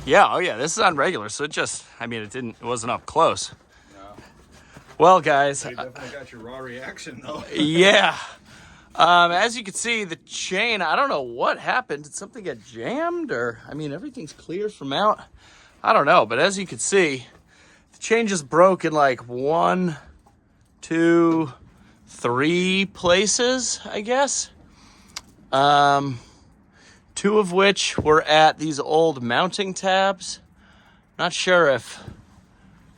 Yeah, oh yeah, this is on regular, so it wasn't up close. No. Well, guys. You definitely got your raw reaction, though. Yeah. As you can see, the chain, I don't know what happened. Did something get jammed? Or, everything's clear from out. I don't know, but as you can see, the chain just broke in like 1, 2, 3 places, I guess. 2 of which were at these old mounting tabs. Not sure if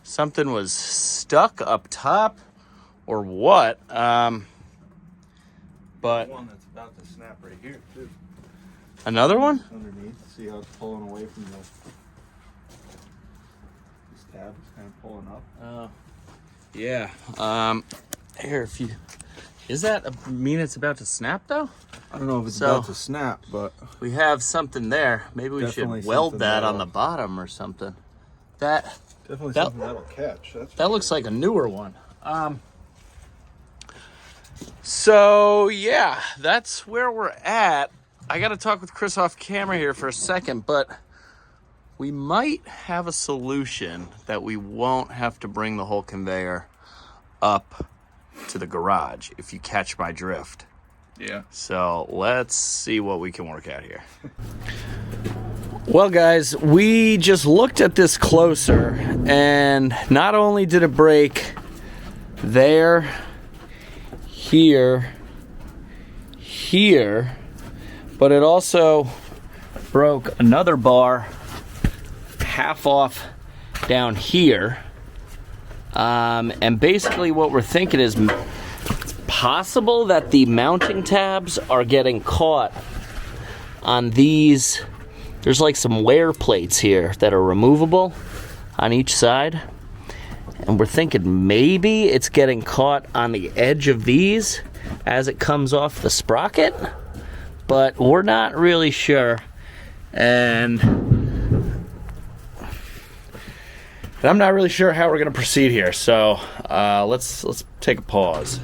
something was stuck up top or what. But one that's about to snap right here too. Another one? Underneath. See how it's pulling away from this tab is kind of pulling up. Yeah. Here, if you... Is that mean it's about to snap though? I don't know if it's about to snap, but we have something there. Maybe we should weld that on the bottom or something. Definitely something that'll catch. That looks like a newer one. So yeah, that's where we're at. I got to talk with Chris off camera here for a second, but we might have a solution that we won't have to bring the whole conveyor up to the garage, if you catch my drift. Yeah. So let's see what we can work out here. Well, guys, we just looked at this closer, and not only did it break there, here, but it also broke another bar half off down here. And basically what we're thinking is it's possible that the mounting tabs are getting caught on these. There's like some wear plates here that are removable on each side. And we're thinking maybe it's getting caught on the edge of these as it comes off the sprocket. But we're not really sure. And I'm not really sure how we're going to proceed here. So let's take a pause.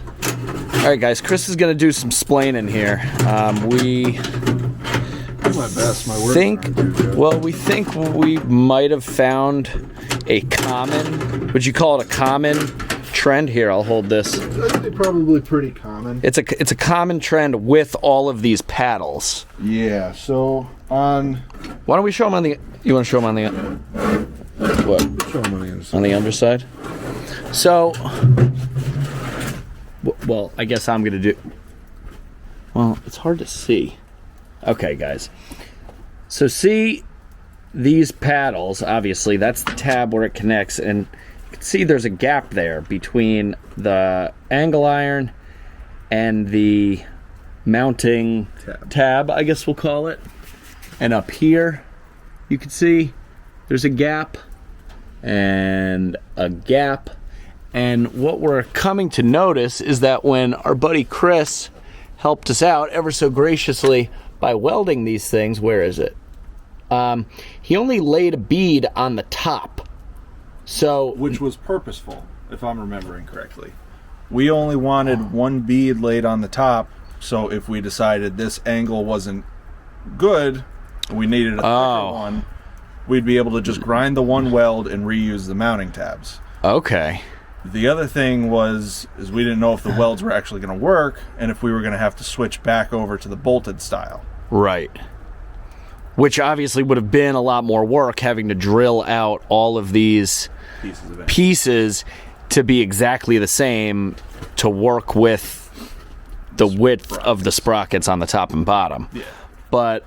All right, guys, Chris is going to do some splaining here. We my best. My work. We think we might have found a common. Would you call it a common trend? Here, I'll hold this. It's probably pretty common. It's a common trend with all of these paddles. Yeah. So on. Why don't we show them on the? You want to show them on the? What? Show them on the underside. On the underside. So. Well, I guess I'm gonna do. Well, it's hard to see. Okay, guys. So see these paddles, obviously, that's the tab where it connects, and you can see there's a gap there between the angle iron and the mounting tab, I guess we'll call it. And up here, you can see there's a gap and a gap. And what we're coming to notice is that when our buddy Chris helped us out ever so graciously by welding these things, where is it? He only laid a bead on the top. So, which was purposeful, if I'm remembering correctly. We only wanted one bead laid on the top, so if we decided this angle wasn't good, we needed a thicker one, we'd be able to just grind the one weld and reuse the mounting tabs. Okay. The other thing is we didn't know if the welds were actually going to work and if we were going to have to switch back over to the bolted style. Right. Which obviously would have been a lot more work, having to drill out all of these pieces to be exactly the same to work with the width of the sprockets on the top and bottom. Yeah. But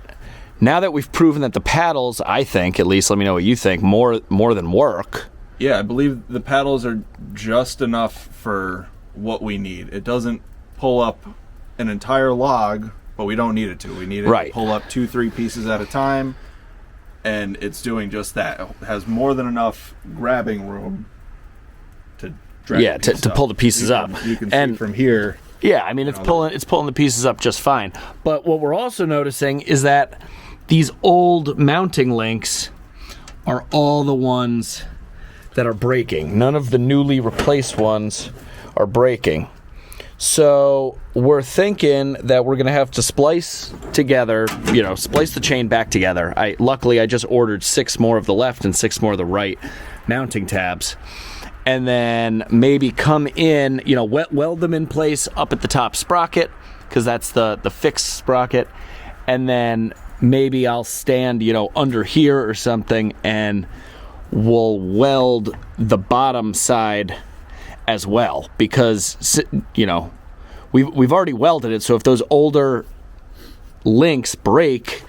now that we've proven that the paddles, I think, at least let me know what you think, more than work, Yeah, I believe the paddles are just enough for what we need. It doesn't pull up an entire log, but we don't need it to. We need it to pull up 2-3 pieces at a time, and it's doing just that. It has more than enough grabbing room to drag to pull the pieces up. You can see from here. Yeah, I mean it's pulling the pieces up just fine. But what we're also noticing is that these old mounting links are all the ones that are breaking. None of the newly replaced ones are breaking. So we're thinking that we're going to have to splice together, splice the chain back together. Luckily I just ordered 6 more of the left and 6 more of the right mounting tabs. And then maybe come in, weld them in place up at the top sprocket, because that's the fixed sprocket. And then maybe I'll stand, under here or something, and we'll weld the bottom side as well, because we've already welded it. So if those older links break,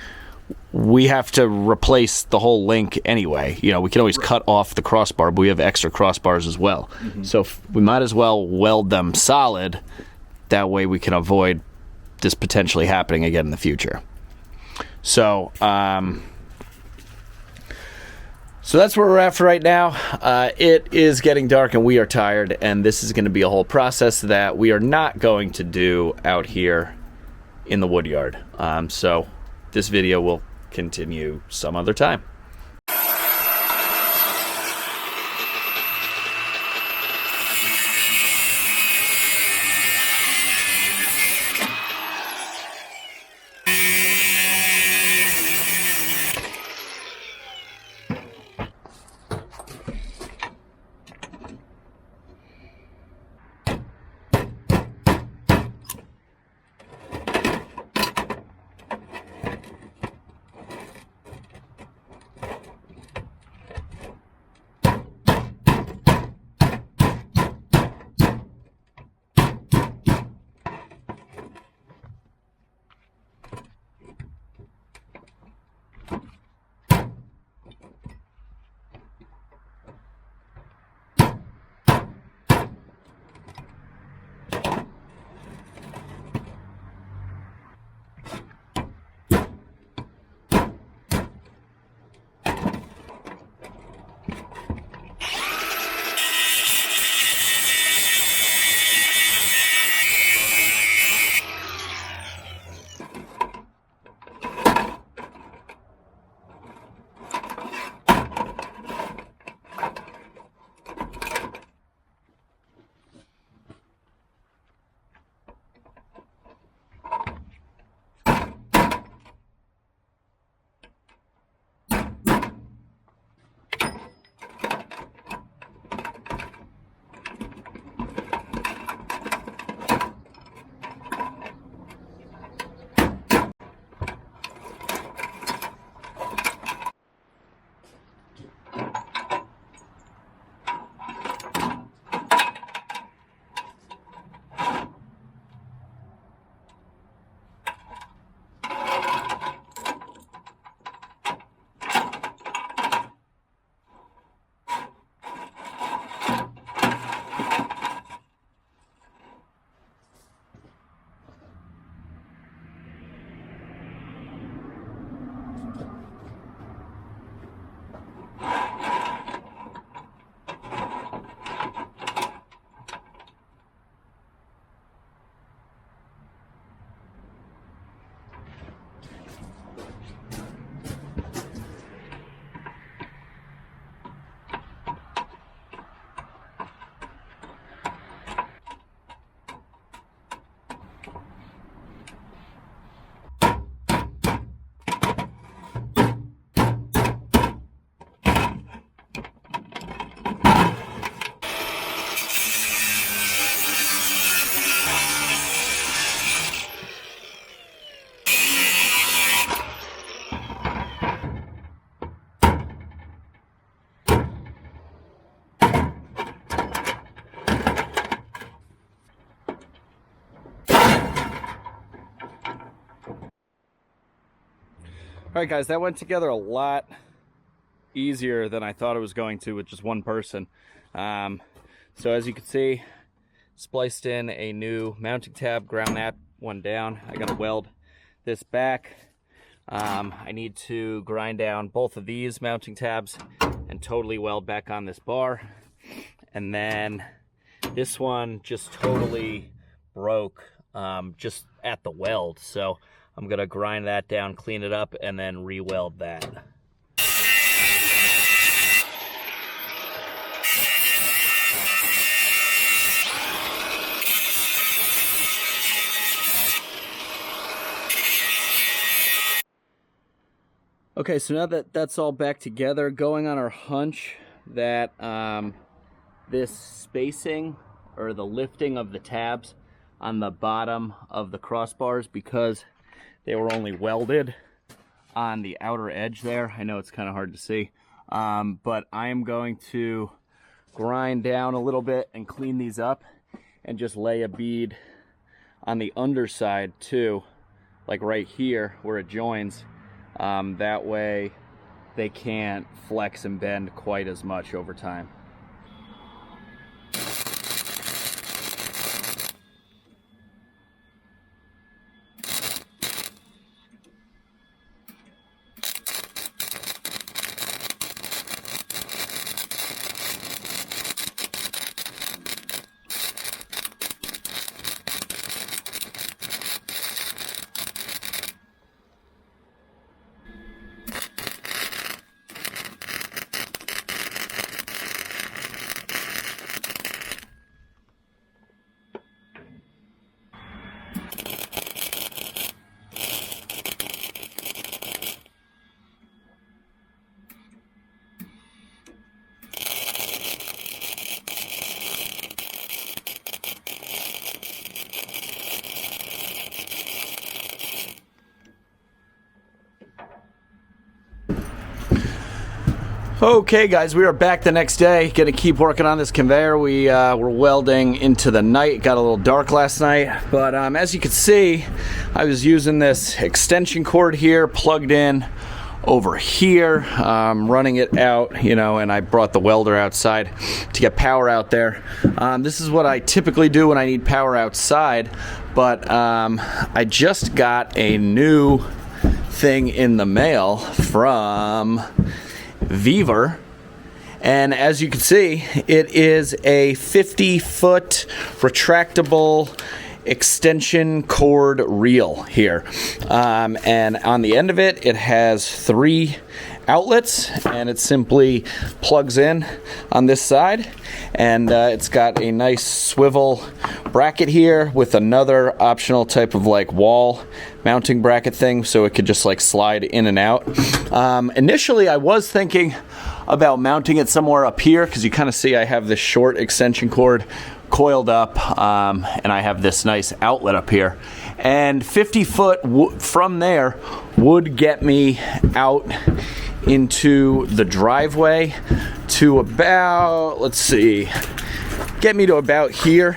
we have to replace the whole link anyway. We can always cut off the crossbar, but we have extra crossbars as well. Mm-hmm. So we might as well weld them solid. That way we can avoid this potentially happening again in the future. So that's where we're at for right now. It is getting dark and we are tired, and this is going to be a whole process that we are not going to do out here in the wood yard. So this video will continue some other time. All right, guys, that went together a lot easier than I thought it was going to with just one person. So as you can see, spliced in a new mounting tab, ground that one down. I gotta weld this back. I need to grind down both of these mounting tabs and totally weld back on this bar. And then this one just totally broke just at the weld. So I'm gonna grind that down, clean it up, and then re-weld that. Okay, so now that that's all back together, going on our hunch that this spacing or the lifting of the tabs on the bottom of the crossbars, because they were only welded on the outer edge there. I know it's kind of hard to see, but I am going to grind down a little bit and clean these up and just lay a bead on the underside too, like right here where it joins. That way they can't flex and bend quite as much over time. Okay guys, we are back the next day. Gonna keep working on this conveyor. We were welding into the night. It got a little dark last night, but as you can see, I was using this extension cord here plugged in over here, running it out, you know, and I brought the welder outside to get power out there. This is what I typically do when I need power outside, but I just got a new thing in the mail from Vevor, and as you can see, it is a 50-foot retractable extension cord reel here, and on the end of it, it has 3 outlets, and it simply plugs in on this side, and it's got a nice swivel bracket here with another optional type of like wall mounting bracket thing, so it could just like slide in and out. Initially I was thinking about mounting it somewhere up here, because you kind of see I have this short extension cord coiled up, and I have this nice outlet up here, and 50 foot from there would get me out into the driveway to about, let's see, get me to about here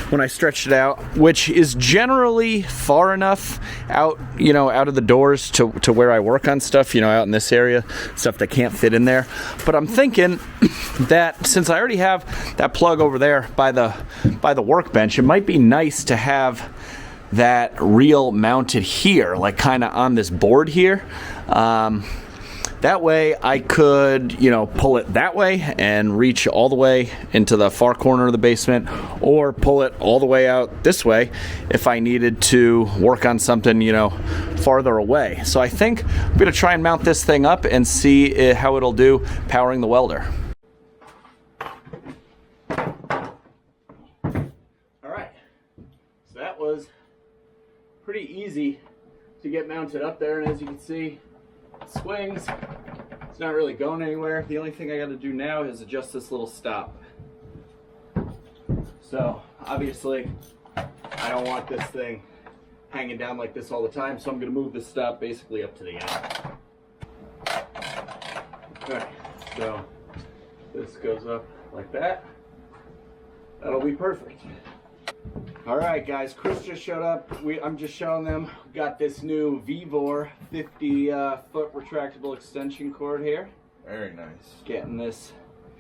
when I stretched it out, which is generally far enough out, you know, out of the doors to where I work on stuff, you know, out in this area, stuff that can't fit in there. But I'm thinking that since I already have that plug over there by the workbench, it might be nice to have that reel mounted here, like kind of on this board here. That way I could, you know, pull it that way and reach all the way into the far corner of the basement, or pull it all the way out this way if I needed to work on something, you know, farther away. So I think I'm going to try and mount this thing up and see how it'll do powering the welder. All right, so that was pretty easy to get mounted up there, and as you can see, swings. It's not really going anywhere. The only thing I got to do now is adjust this little stop. So obviously I don't want this thing hanging down like this all the time, so I'm going to move the stop basically up to the end. Okay, so this goes up like that. That'll be perfect. All right, guys, Chris just showed up. I'm just showing them. Got this new Vevor 50-foot retractable extension cord here. Very nice. Getting this.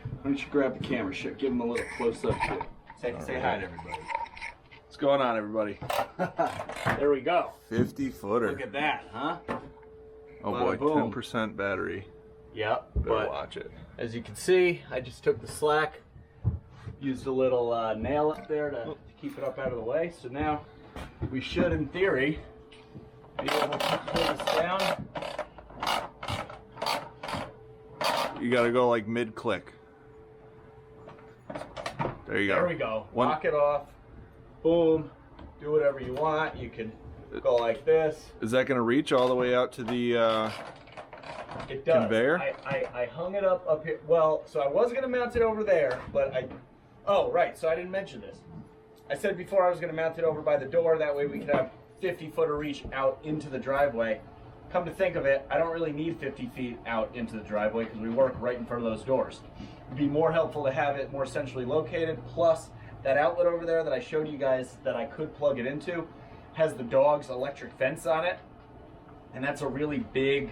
Why don't you grab the camera? Give them a little close up too. Say hi to everybody. What's going on, everybody? There we go. 50 footer. Look at that, huh? Oh boy, 10% battery. Yep. Better watch it. As you can see, I just took the slack, used a little nail up there to keep it up out of the way. So now we should, in theory, be able to pull this down. You gotta go like mid-click. There you go. There we go. Lock it off. Boom. Do whatever you want. You can go like this. Is that gonna reach all the way out to the it does. Conveyor? I hung it up here. Well, so I was gonna mount it over there, but oh, right. So I didn't mention this. I said before I was gonna mount it over by the door. That way we could have 50-footer reach out into the driveway. Come to think of it, I don't really need 50 feet out into the driveway because we work right in front of those doors. It'd be more helpful to have it more centrally located. Plus, that outlet over there that I showed you guys that I could plug it into has the dog's electric fence on it. And that's a really big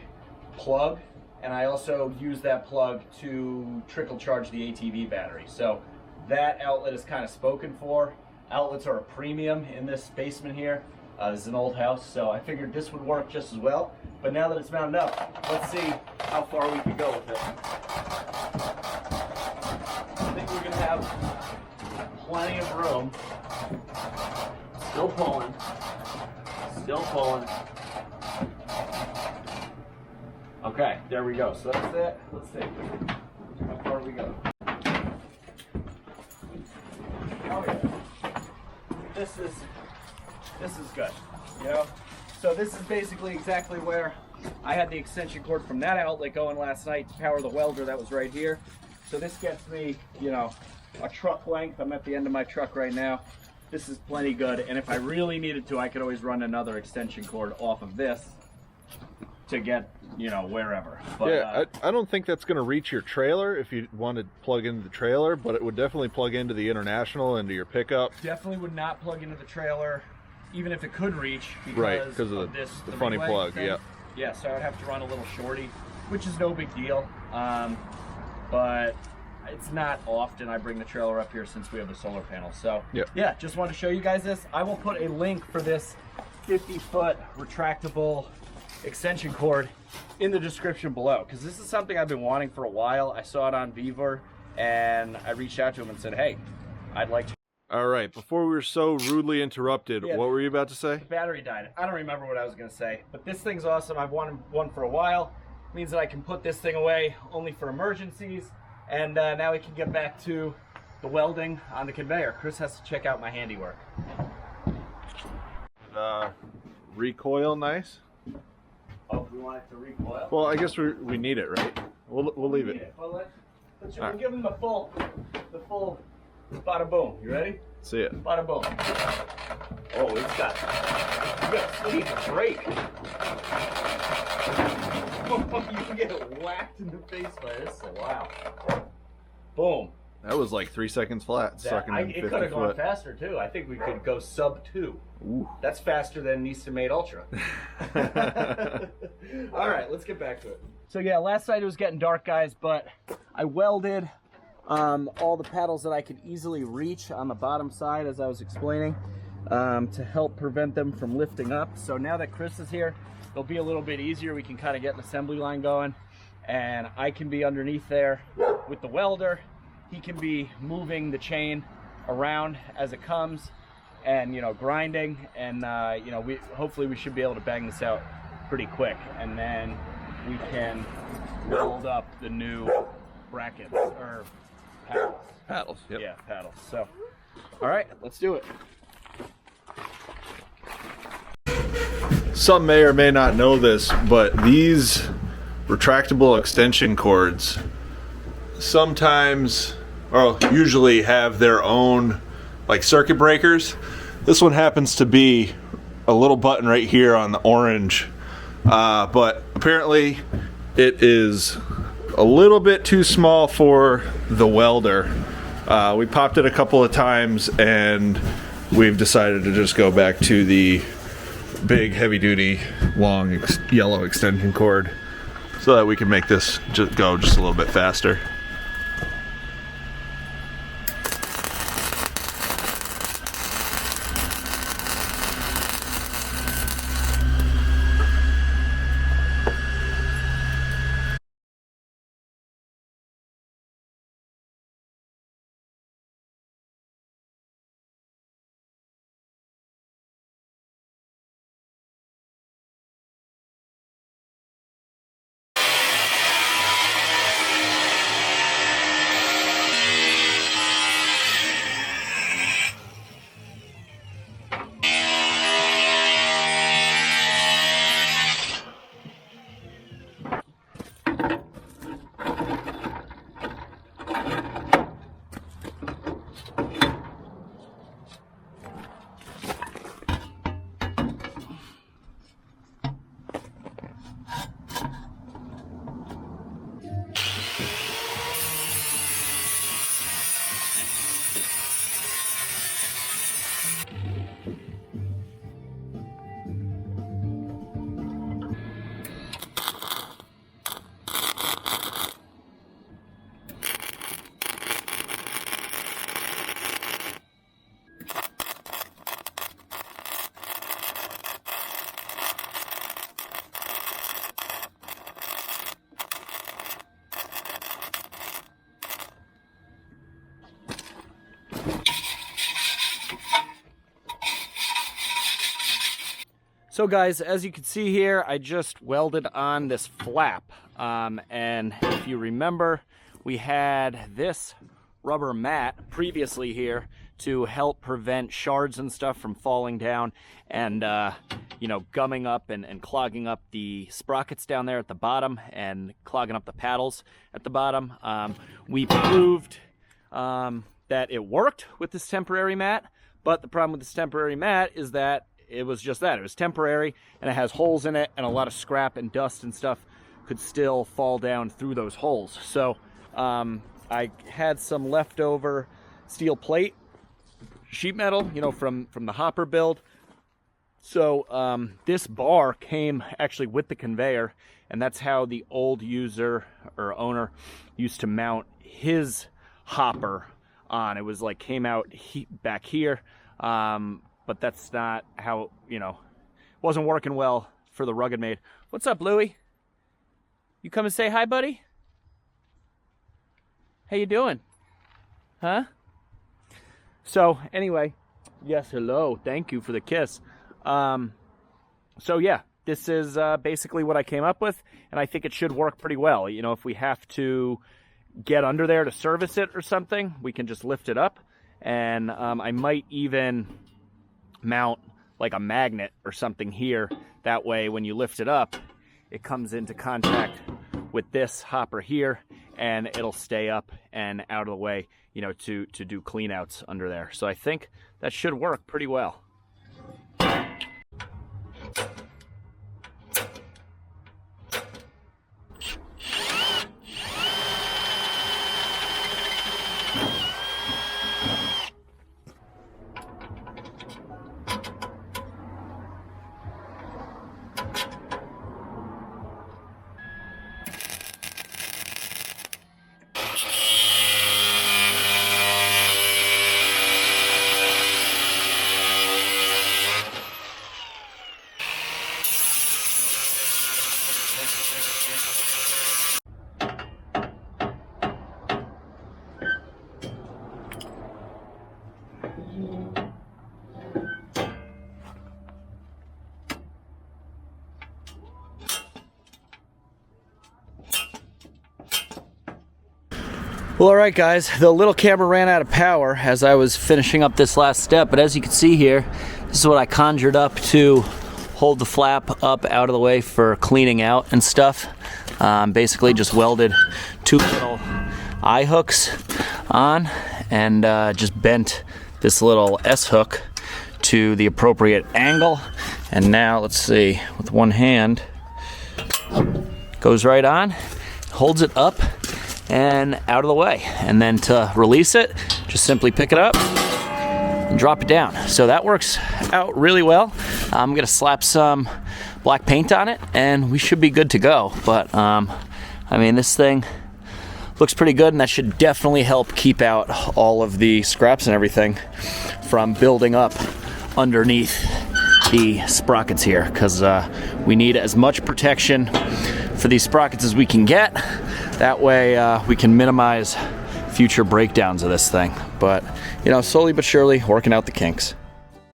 plug. And I also use that plug to trickle charge the ATV battery. So that outlet is kind of spoken for. Outlets are a premium in this basement here. This is an old house, so I figured this would work just as well. But now that it's mounted up, let's see how far we can go with it. I think we're gonna have plenty of room. Still pulling. Still pulling. Okay, there we go. So that's it. Let's see. How far we go? Oh yeah. This is good. You know? So this is basically exactly where I had the extension cord from that outlet going last night to power the welder that was right here. So this gets me, you know, a truck length. I'm at the end of my truck right now. This is plenty good. And if I really needed to, I could always run another extension cord off of this to get, you know, wherever. But, yeah, I don't think that's going to reach your trailer if you want to plug into the trailer, but it would definitely plug into the International, into your pickup. Definitely would not plug into the trailer, even if it could reach, because of the funny plug. Thing. Yeah, so I would have to run a little shorty, which is no big deal. But it's not often I bring the trailer up here since we have the solar panel. So yeah, just wanted to show you guys this. I will put a link for this 50-foot retractable extension cord in the description below, because this is something I've been wanting for a while. I saw it on Vevor and I reached out to him and said, hey, I'd like to. All right, before we were so rudely interrupted, what were you about to say? The battery died. I don't remember what I was going to say, but this thing's awesome. I've wanted one for a while. It means that I can put this thing away only for emergencies, and now we can get back to the welding on the conveyor. Chris has to check out my handiwork. Recoil nice? Oh, we want it to recoil? Well, I guess we need it, right? We'll leave it. Well, we'll give them the full bada boom. You ready? See it. Bada boom. Oh, you got a steep brake. Oh, you can get whacked in the face by this. Wow. Boom. That was like 3 seconds flat. It could have gone faster too. I think we could go sub 2. Ooh. That's faster than Nissan-made Ultra. All right, let's get back to it. So yeah, last night it was getting dark, guys, but I welded all the paddles that I could easily reach on the bottom side, as I was explaining, to help prevent them from lifting up. So now that Chris is here, it'll be a little bit easier. We can kind of get an assembly line going, and I can be underneath there with the welder. He can be moving the chain around as it comes and, you know, grinding, and you know, hopefully we should be able to bang this out pretty quick, and then we can weld up the new brackets or paddles. Paddles, yep. Yeah, paddles. So, all right, let's do it. Some may or may not know this, but these retractable extension cords sometimes, or usually, have their own like circuit breakers. This one happens to be a little button right here on the orange, but apparently it is a little bit too small for the welder. We popped it a couple of times and we've decided to just go back to the big heavy duty long yellow extension cord. so that we can make this go just a little bit faster. So guys, as you can see here, I just welded on this flap. And if you remember, we had this rubber mat previously here to help prevent shards and stuff from falling down and, you know, gumming up and clogging up the sprockets down there at the bottom and clogging up the paddles at the bottom. We proved that it worked with this temporary mat, but the problem with this temporary mat is that it was just that. It was temporary, and it has holes in it, and a lot of scrap and dust and stuff could still fall down through those holes. So I had some leftover steel plate, sheet metal, you know, from the hopper build. So this bar came actually with the conveyor, and that's how the old user or owner used to mount his hopper on. It was like came out back here. But that's not how, you know, wasn't working well for the RuggedMade. What's up, Louie? You come and say hi, buddy? How you doing? Huh? So, anyway, yes, hello. Thank you for the kiss. So, yeah, this is basically what I came up with, and I think it should work pretty well. You know, if we have to get under there to service it or something, we can just lift it up, and I might even mount like a magnet or something here. That way when you lift it up, it comes into contact with this hopper here, and it'll stay up and out of the way, you know, to do clean outs under there. So I think that should work pretty well. Well, all right, guys, the little camera ran out of power as I was finishing up this last step, but as you can see here, this is what I conjured up to hold the flap up out of the way for cleaning out and stuff. Basically just welded two little eye hooks on and just bent this little S-hook to the appropriate angle. And now, let's see, with one hand, goes right on, holds it up and out of the way. And then to release it, just simply pick it up and drop it down. So that works out really well. I'm gonna slap some black paint on it and we should be good to go. But I mean, this thing looks pretty good, and that should definitely help keep out all of the scraps and everything from building up underneath the sprockets here, because we need as much protection for these sprockets as we can get. That way we can minimize future breakdowns of this thing. But, you know, slowly but surely working out the kinks.